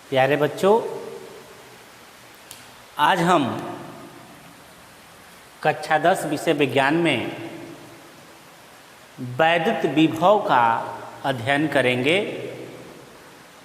प्यारे बच्चों, आज हम कक्षा 10 विषय विज्ञान में वैद्युत विभव का अध्ययन करेंगे।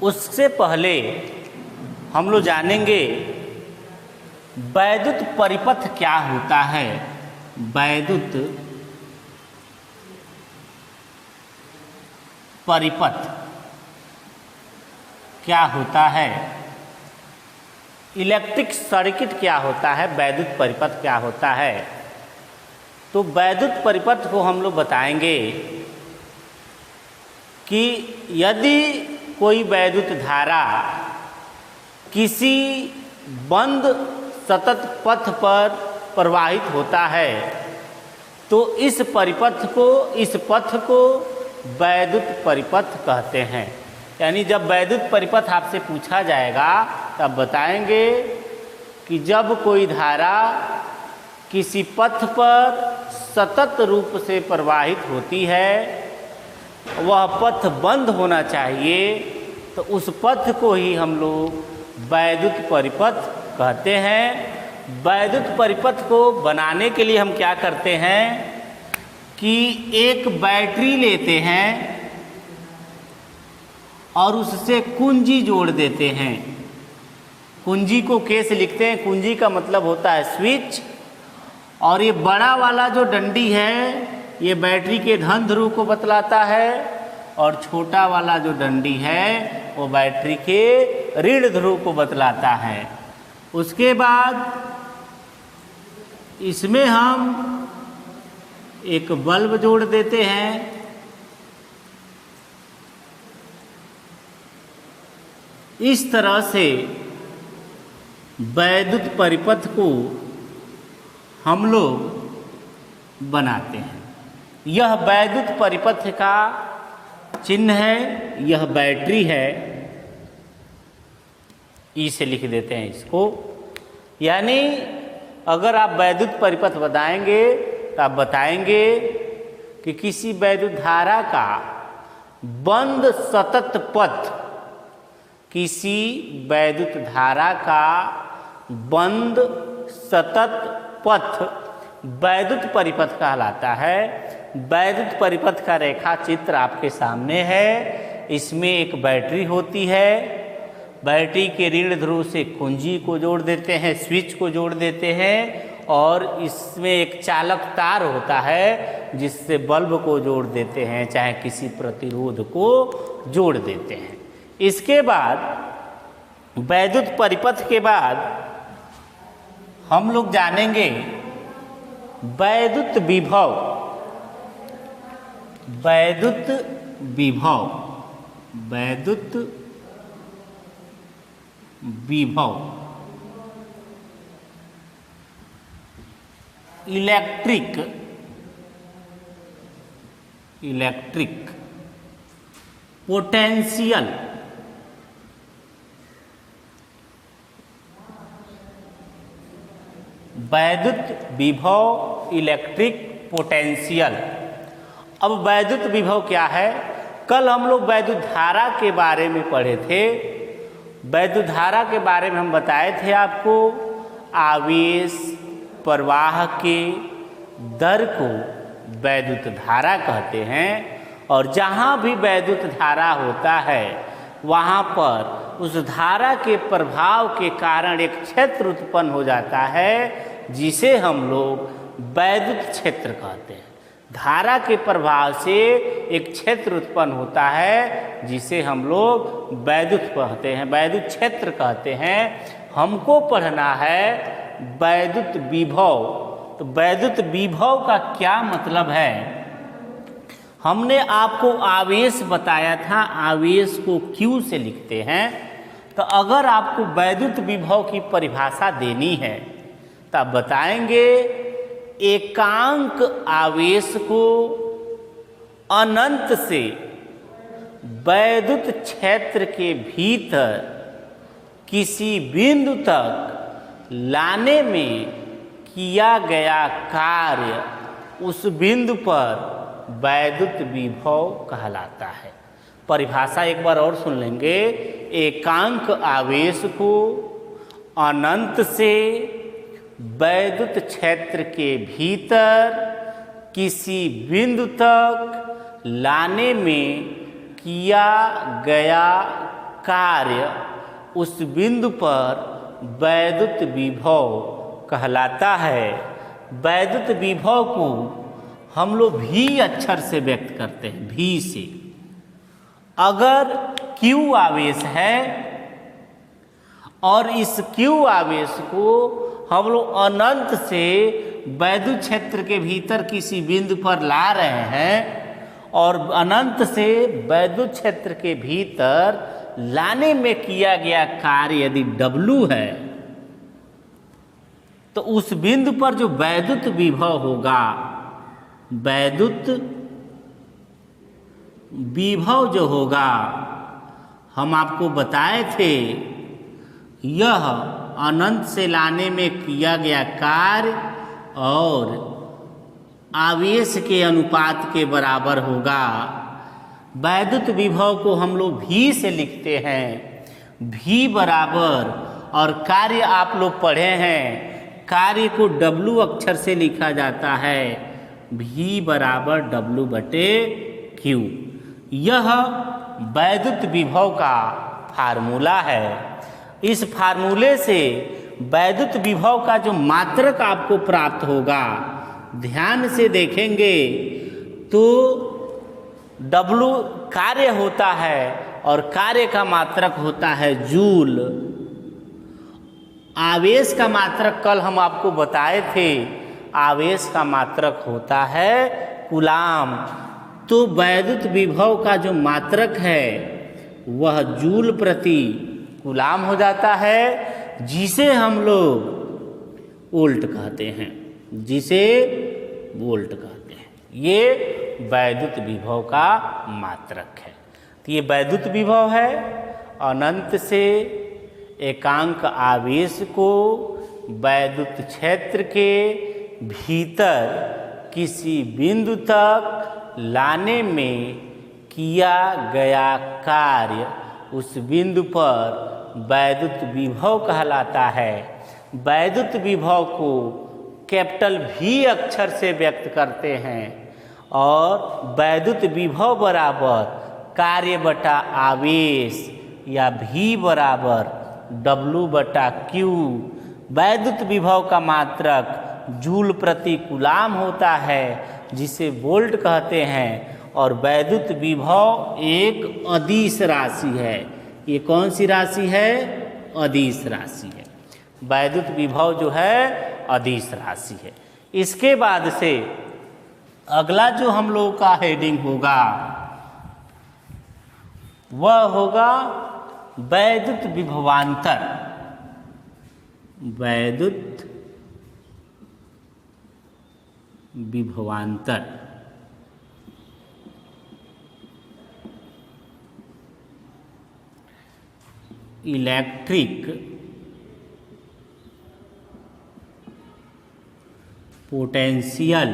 उससे पहले हम लोग जानेंगे वैद्युत परिपथ क्या होता है। वैद्युत परिपथ क्या होता है, इलेक्ट्रिक सर्किट क्या होता है, वैद्युत परिपथ क्या होता है। तो वैद्युत परिपथ को हम लोग बताएंगे कि यदि कोई वैद्युत धारा किसी बंद सतत पथ पर प्रवाहित होता है तो इस पथ को वैद्युत परिपथ कहते हैं। यानी जब वैद्युत परिपथ आपसे पूछा जाएगा तब बताएंगे कि जब कोई धारा किसी पथ पर सतत रूप से प्रवाहित होती है, वह पथ बंद होना चाहिए, तो उस पथ को ही हम लोग वैद्युत परिपथ कहते हैं। वैद्युत परिपथ को बनाने के लिए हम क्या करते हैं कि एक बैटरी लेते हैं और उससे कुंजी जोड़ देते हैं। कुंजी को कैसे लिखते हैं? कुंजी का मतलब होता है स्विच, और ये बड़ा वाला जो डंडी है ये बैटरी के धन ध्रुव को बतलाता है, और छोटा वाला जो डंडी है वो बैटरी के ऋण ध्रुव को बतलाता है। उसके बाद इसमें हम एक बल्ब जोड़ देते हैं। इस तरह से वैद्युत परिपथ को हम लोग बनाते हैं। यह वैद्युत परिपथ का चिन्ह है, यह बैटरी है, ई से लिख देते हैं इसको। यानी अगर आप वैद्युत परिपथ बताएंगे तो आप बताएंगे कि किसी वैद्युत धारा का बंद सतत पथ, किसी वैद्युत धारा का बंद सतत पथ वैद्युत परिपथ कहलाता है। वैद्युत परिपथ का रेखा चित्र आपके सामने है। इसमें एक बैटरी होती है, बैटरी के ऋण ध्रुव से कुंजी को जोड़ देते हैं, स्विच को जोड़ देते हैं, और इसमें एक चालक तार होता है जिससे बल्ब को जोड़ देते हैं, चाहे किसी प्रतिरोध को जोड़ देते हैं। इसके बाद वैद्युत परिपथ के बाद हम लोग जानेंगे वैद्युत विभव। वैद्युत विभव, वैद्युत विभव, इलेक्ट्रिक पोटेंशियल, वैद्युत विभव, इलेक्ट्रिक पोटेंशियल। अब वैद्युत विभव क्या है? कल हम लोग वैद्युत धारा के बारे में पढ़े थे। वैद्युत धारा के बारे में हम बताए थे आपको, आवेश प्रवाह के दर को वैद्युत धारा कहते हैं, और जहाँ भी वैद्युत धारा होता है वहाँ पर उस धारा के प्रभाव के कारण एक क्षेत्र उत्पन्न हो जाता है जिसे हम लोग वैद्युत क्षेत्र कहते हैं। धारा के प्रभाव से एक क्षेत्र उत्पन्न होता है जिसे हम लोग वैद्युत कहते हैं, वैद्युत क्षेत्र कहते हैं। हमको पढ़ना है वैद्युत विभव। तो वैद्युत विभव का क्या मतलब है? हमने आपको आवेश बताया था, आवेश को Q से लिखते हैं। तो अगर आपको वैद्युत विभव की परिभाषा देनी है तो आप बताएंगे एकांक आवेश को अनंत से वैद्युत क्षेत्र के भीतर किसी बिंदु तक लाने में किया गया कार्य उस बिंदु पर वैद्युत विभव कहलाता है। परिभाषा एक बार और सुन लेंगे। एकांक आवेश को अनंत से वैद्युत क्षेत्र के भीतर किसी बिंदु तक लाने में किया गया कार्य उस बिंदु पर वैद्युत विभव कहलाता है। वैद्युत विभव को हम लोग भी अक्षर से व्यक्त करते हैं, भी से। अगर Q आवेश है और इस Q आवेश को हम लोग अनंत से वैद्युत क्षेत्र के भीतर किसी बिंदु पर ला रहे हैं और अनंत से वैद्युत क्षेत्र के भीतर लाने में किया गया कार्य यदि W है, तो उस बिंदु पर जो वैद्युत विभव होगा, वैद्युत विभव जो होगा, हम आपको बताए थे, यह अनंत से लाने में किया गया कार्य और आवेश के अनुपात के बराबर होगा। वैद्युत विभव को हम लोग भी से लिखते हैं, भी बराबर, और कार्य आप लोग पढ़े हैं, कार्य को W अक्षर से लिखा जाता है, भी बराबर W बटे Q। यह वैद्युत विभव का फार्मूला है। इस फार्मूले से वैद्युत विभव का जो मात्रक आपको प्राप्त होगा, ध्यान से देखेंगे तो W कार्य होता है और कार्य का मात्रक होता है जूल। आवेश का मात्रक कल हम आपको बताए थे, आवेश का मात्रक होता है कूलाम। तो वैद्युत विभव का जो मात्रक है वह जूल प्रति कूलाम हो जाता है, जिसे हम लोग वोल्ट कहते हैं, जिसे वोल्ट कहते हैं। ये वैद्युत विभव का मात्रक है। तो ये वैद्युत विभव है, अनंत से एकांक आवेश को वैद्युत क्षेत्र के भीतर किसी बिंदु तक लाने में किया गया कार्य उस बिंदु पर वैद्युत विभव कहलाता है। वैद्युत विभव को कैपिटल V अक्षर से व्यक्त करते हैं और वैद्युत विभव बराबर कार्य बटा आवेश या V बराबर W बटा Q। वैद्युत विभव का मात्रक जूल प्रति कूलाम होता है, जिसे वोल्ट कहते हैं, और वैद्युत विभव एक अदिश राशि है। ये कौन सी राशि है? अदिश राशि है। वैद्युत विभव जो है अदिश राशि है। इसके बाद से अगला जो हम लोगों का हेडिंग होगा वह होगा वैद्युत विभवांतर। वैद्युत विभवांतर। इलेक्ट्रिक पोटेंशियल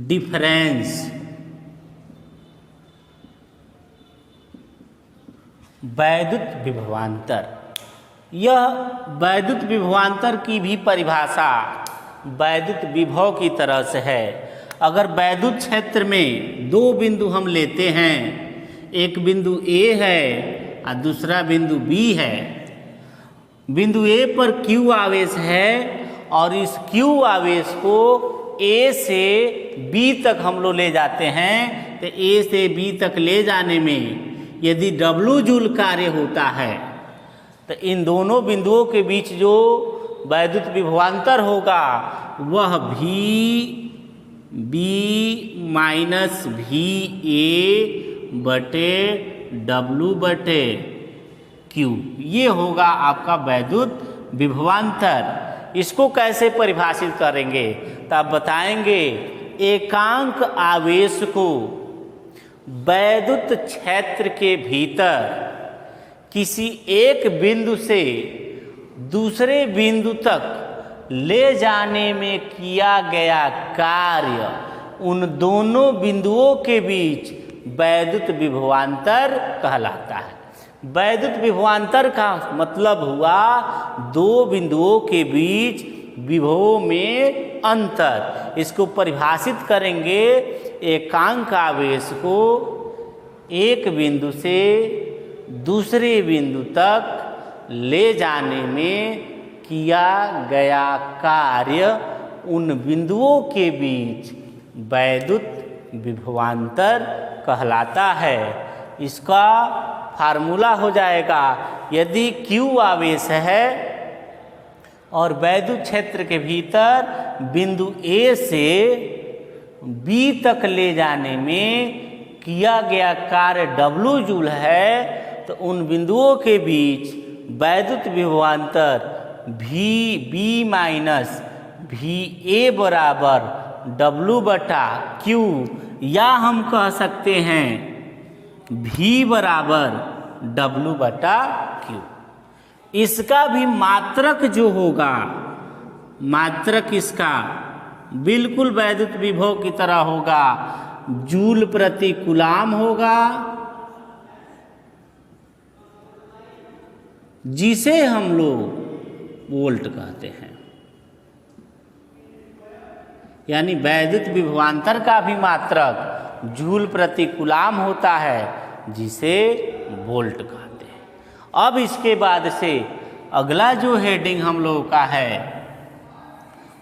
डिफरेंस वैद्युत विभवांतर। यह वैद्युत विभवांतर की भी परिभाषा वैद्युत विभव की तरह से है। अगर वैद्युत क्षेत्र में दो बिंदु हम लेते हैं, एक बिंदु A है और दूसरा बिंदु B है। बिंदु A पर Q आवेश है और इस Q आवेश को A से B तक हम लोग ले जाते हैं, तो A से B तक ले जाने में यदि W जूल कार्य होता है तो इन दोनों बिंदुओं के बीच जो वैद्युत विभवांतर होगा वह VB माइनस VA बटे W बटे Q, ये होगा आपका वैद्युत विभवांतर। इसको कैसे परिभाषित करेंगे तो आप बताएंगे, एकांक आवेश को वैद्युत क्षेत्र के भीतर किसी एक बिंदु से दूसरे बिंदु तक ले जाने में किया गया कार्य उन दोनों बिंदुओं के बीच वैद्युत विभवांतर कहलाता है। वैद्युत विभवांतर का मतलब हुआ दो बिंदुओं के बीच विभवों में अंतर। इसको परिभाषित करेंगे, एकांक आवेश को एक बिंदु से दूसरे बिंदु तक ले जाने में किया गया कार्य उन बिंदुओं के बीच वैद्युत विभवांतर कहलाता है। इसका फार्मूला हो जाएगा, यदि Q आवेश है और वैद्युत क्षेत्र के भीतर बिंदु A से B तक ले जाने में किया गया कार्य W जूल है, तो उन बिंदुओं के बीच वैद्युत विभवांतर VB माइनस VA बराबर W बटा Q, या हम कह सकते हैं V बराबर W बटा Q। इसका भी मात्रक जो होगा, मात्रक इसका बिल्कुल वैद्युत विभव की तरह होगा, जूल प्रति कूलाम होगा, जिसे हम लोग वोल्ट कहते हैं। यानी वैद्युत विभवांतर का भी मात्रक जूल प्रति कूलाम होता है, जिसे वोल्ट कहते हैं। अब इसके बाद से अगला जो हेडिंग हम लोगों का है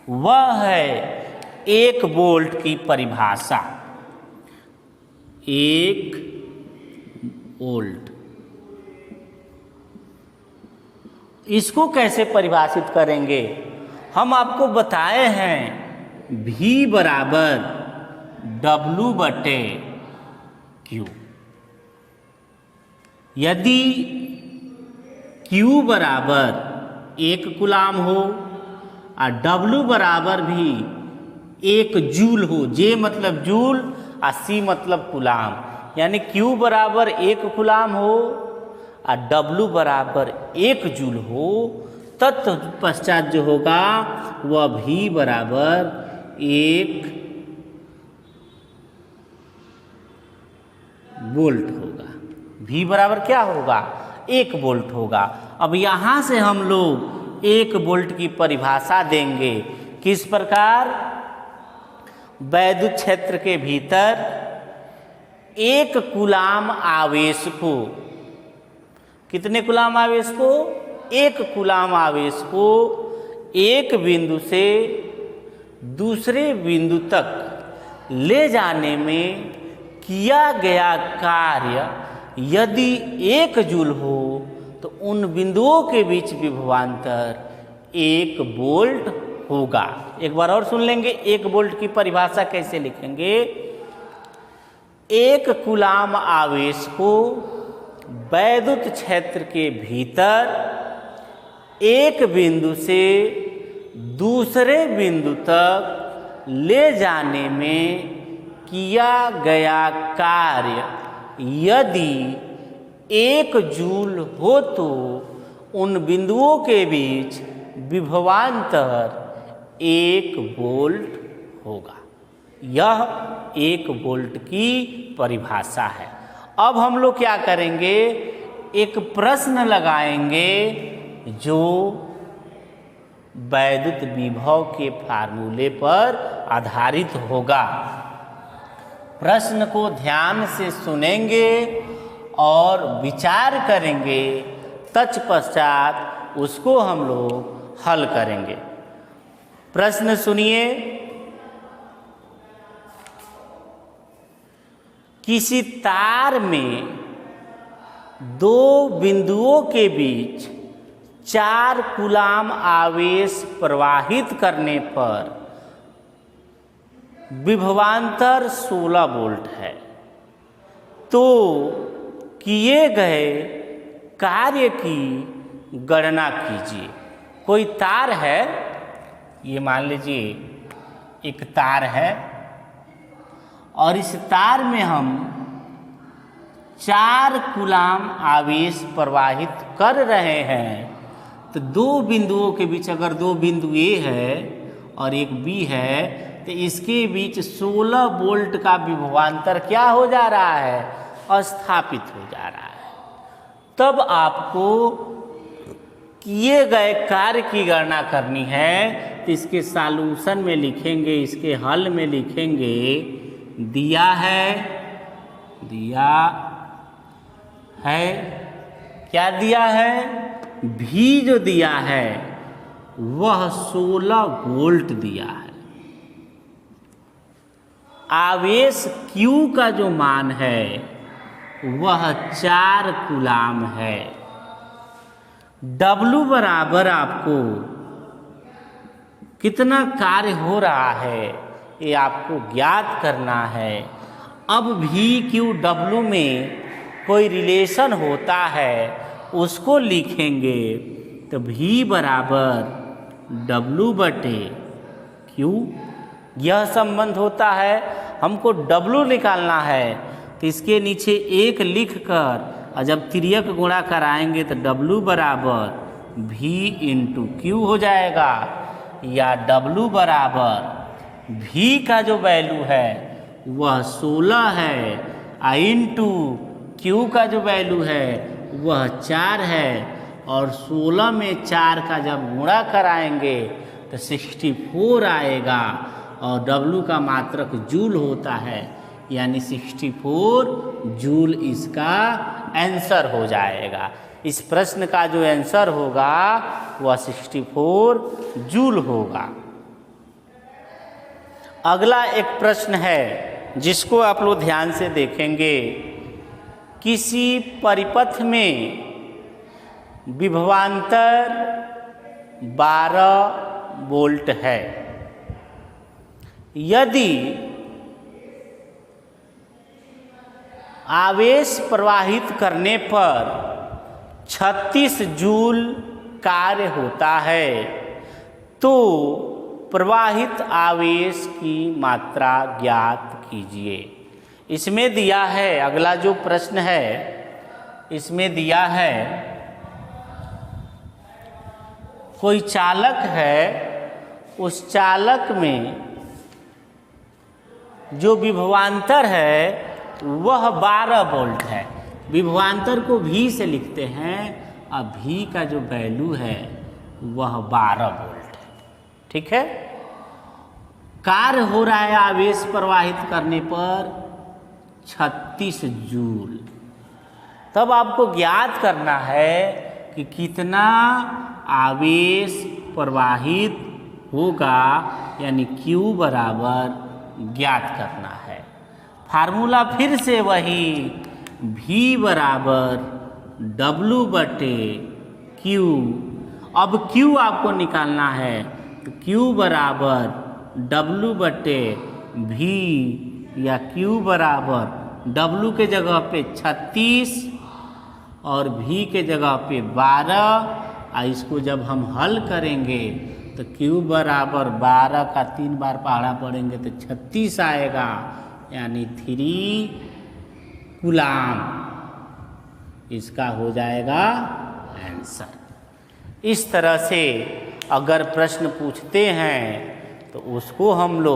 वह है 1 वोल्ट की परिभाषा। 1 वोल्ट, इसको कैसे परिभाषित करेंगे? हम आपको बताए हैं V बराबर W बटे Q। यदि Q बराबर 1 कूलाम हो और W बराबर भी 1 जूल हो, J मतलब जूल और C मतलब कूलाम, यानी Q बराबर 1 कूलाम हो और W बराबर 1 जूल हो, तत्पश्चात जो होगा वह V बराबर 1 वोल्ट होगा। V बराबर क्या होगा? 1 वोल्ट होगा। अब यहाँ से हम लोग 1 वोल्ट की परिभाषा देंगे। किस प्रकार? वैद्युत क्षेत्र के भीतर 1 कूलाम आवेश को, कितने कूलाम आवेश को? 1 कूलाम आवेश को एक बिंदु से दूसरे बिंदु तक ले जाने में किया गया कार्य यदि 1 जूल हो, तो उन बिंदुओं के बीच विभवांतर 1 वोल्ट होगा। एक बार और सुन लेंगे 1 वोल्ट की परिभाषा कैसे लिखेंगे। 1 कूलाम आवेश को वैद्युत क्षेत्र के भीतर एक बिंदु से दूसरे बिंदु तक ले जाने में किया गया कार्य यदि 1 जूल हो, तो उन बिंदुओं के बीच विभवांतर 1 वोल्ट होगा। यह 1 वोल्ट की परिभाषा है। अब हम लोग क्या करेंगे, एक प्रश्न लगाएंगे जो वैद्युत विभव के फार्मूले पर आधारित होगा। प्रश्न को ध्यान से सुनेंगे और विचार करेंगे, तत्पश्चात उसको हम लोग हल करेंगे। प्रश्न सुनिए। किसी तार में 2 बिंदुओं के बीच 4 कूलाम आवेश प्रवाहित करने पर विभवांतर 16 वोल्ट है, तो किए गए कार्य की गणना कीजिए। कोई तार है, ये मान लीजिए एक तार है और इस तार में हम 4 कूलाम आवेश प्रवाहित कर रहे हैं, तो 2 बिंदुओं के बीच अगर 2 बिंदु A है और एक B है, तो इसके बीच 16 वोल्ट का विभवांतर क्या हो जा रहा है, स्थापित हो जा रहा है। तब आपको किए गए कार्य की गणना करनी है, तो इसके सॉल्यूशन में लिखेंगे, इसके हल में लिखेंगे, दिया है क्या दिया है, भी जो दिया है वह 16 वोल्ट दिया है। आवेश Q का जो मान है वह 4 कूलाम है। W बराबर आपको कितना कार्य हो रहा है ये आपको ज्ञात करना है। अब भी Q W में कोई रिलेशन होता है उसको लिखेंगे, तो V बराबर W बटे Q, यह संबंध होता है। हमको W निकालना है तो इसके नीचे 1 लिखकर और जब तिर्यक गुणा कराएंगे तो W बराबर V इंटू Q हो जाएगा, या W बराबर V का जो वैल्यू है वह 16 है और इंटू Q का जो वैल्यू है वह 4 है, और 16 में 4 का जब गुणा कराएंगे तो 64 आएगा, और W का मात्रक जूल होता है, यानी 64 जूल इसका आंसर हो जाएगा। इस प्रश्न का जो आंसर होगा वह 64 जूल होगा। अगला एक प्रश्न है जिसको आप लोग ध्यान से देखेंगे। किसी परिपथ में विभवांतर 12 वोल्ट है। यदि आवेश प्रवाहित करने पर 36 जूल कार्य होता है तो प्रवाहित आवेश की मात्रा ज्ञात कीजिए। इसमें दिया है, अगला जो प्रश्न है इसमें दिया है कोई चालक है, उस चालक में जो विभवांतर है वह 12 वोल्ट है। विभवांतर को V से लिखते हैं और V का जो वैल्यू है वह 12 वोल्ट है। ठीक है, कार्य हो रहा है आवेश प्रवाहित करने पर 36 जूल। तब आपको ज्ञात करना है कि कितना आवेश प्रवाहित होगा, यानी Q बराबर ज्ञात करना है। फार्मूला फिर से वही, V बराबर W बटे Q। अब Q आपको निकालना है तो Q बराबर W बटे V, या Q बराबर W के जगह पे 36 और V के जगह पे 12। और इसको जब हम हल करेंगे तो Q बराबर 12 का 3 बार पहाड़ा पढ़ेंगे तो 36 आएगा, यानी 3 कूलाम इसका हो जाएगा आंसर। इस तरह से अगर प्रश्न पूछते हैं तो उसको हम लोग